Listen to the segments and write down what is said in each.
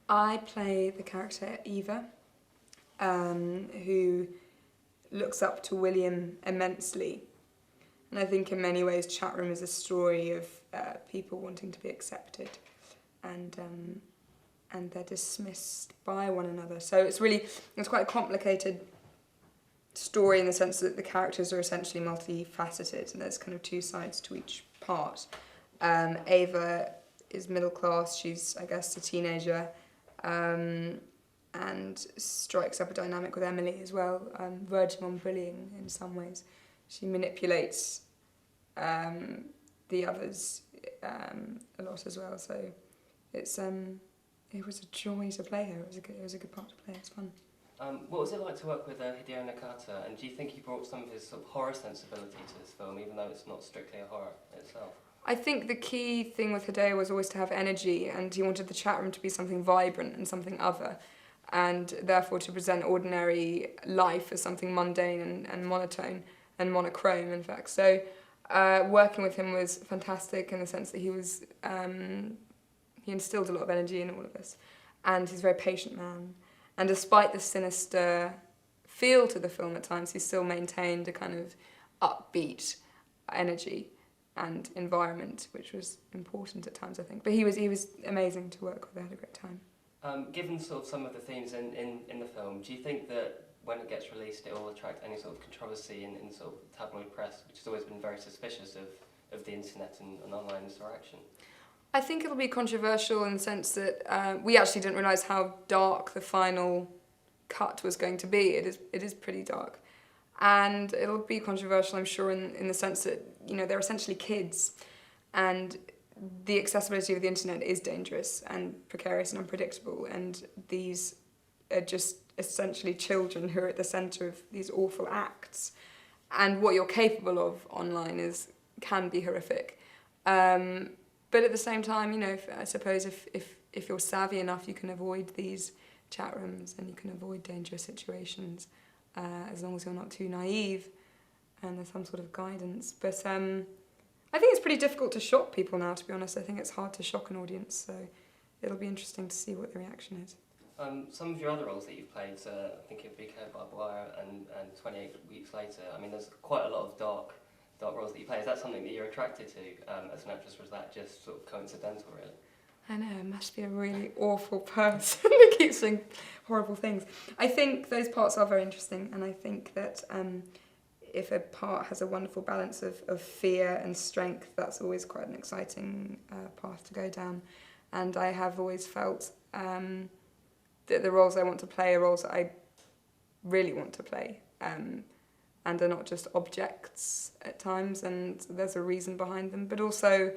I play the character Eva, who looks up to William immensely. And I think in many ways Chatroom is a story of people wanting to be accepted and they're dismissed by one another. So it's quite a complicated story in the sense that the characters are essentially multifaceted and there's kind of two sides to each part. Ava is middle class, she's, I guess, a teenager, and strikes up a dynamic with Emily as well, verging on bullying in some ways. She manipulates the others a lot as well, so it was a joy to play her. It was a good part to play. It was fun. What was it like to work with Hideo Nakata, and do you think he brought some of his sort of horror sensibility to this film, even though it's not strictly a horror itself? I think the key thing with Hideo was always to have energy, and he wanted the chat room to be something vibrant and something other, and therefore to present ordinary life as something mundane and monotone and monochrome, in fact. So working with him was fantastic in the sense that he instilled a lot of energy in all of us, and he's a very patient man. And despite the sinister feel to the film at times, he still maintained a kind of upbeat energy and environment, which was important at times, I think. But he was amazing to work with. I had a great time. Given sort of some of the themes in the film, do you think that when it gets released it will attract any sort of controversy in sort of tabloid press, which has always been very suspicious of the internet and online interaction? I think it'll be controversial in the sense that we actually didn't realise how dark the final cut was going to be. It is pretty dark. And it'll be controversial, I'm sure, in the sense that, they're essentially kids, and the accessibility of the internet is dangerous and precarious and unpredictable, and these are just essentially children who are at the centre of these awful acts. And what you're capable of online can be horrific. But at the same time, I suppose if you're savvy enough, you can avoid these chat rooms and you can avoid dangerous situations, as long as you're not too naive and there's some sort of guidance. But I think it's pretty difficult to shock people now, to be honest. I think it's hard to shock an audience, so it'll be interesting to see what the reaction is. Some of your other roles that you've played, I think it'd be Killed by Wire and 28 Weeks Later, I mean, there's quite a lot of dark roles that you play. Is that something that you're attracted to as an actress, or is that just sort of coincidental, really? I know, I must be a really awful person that keeps saying horrible things. I think those parts are very interesting, and I think that if a part has a wonderful balance of fear and strength, that's always quite an exciting path to go down. And I have always felt that the roles I want to play are roles that I really want to play. And are not just objects at times, and there's a reason behind them. But also,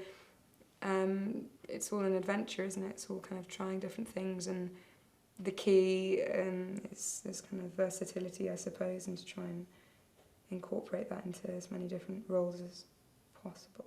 it's all an adventure, isn't it? It's all kind of trying different things, and the key is this kind of versatility, I suppose, and to try and incorporate that into as many different roles as possible.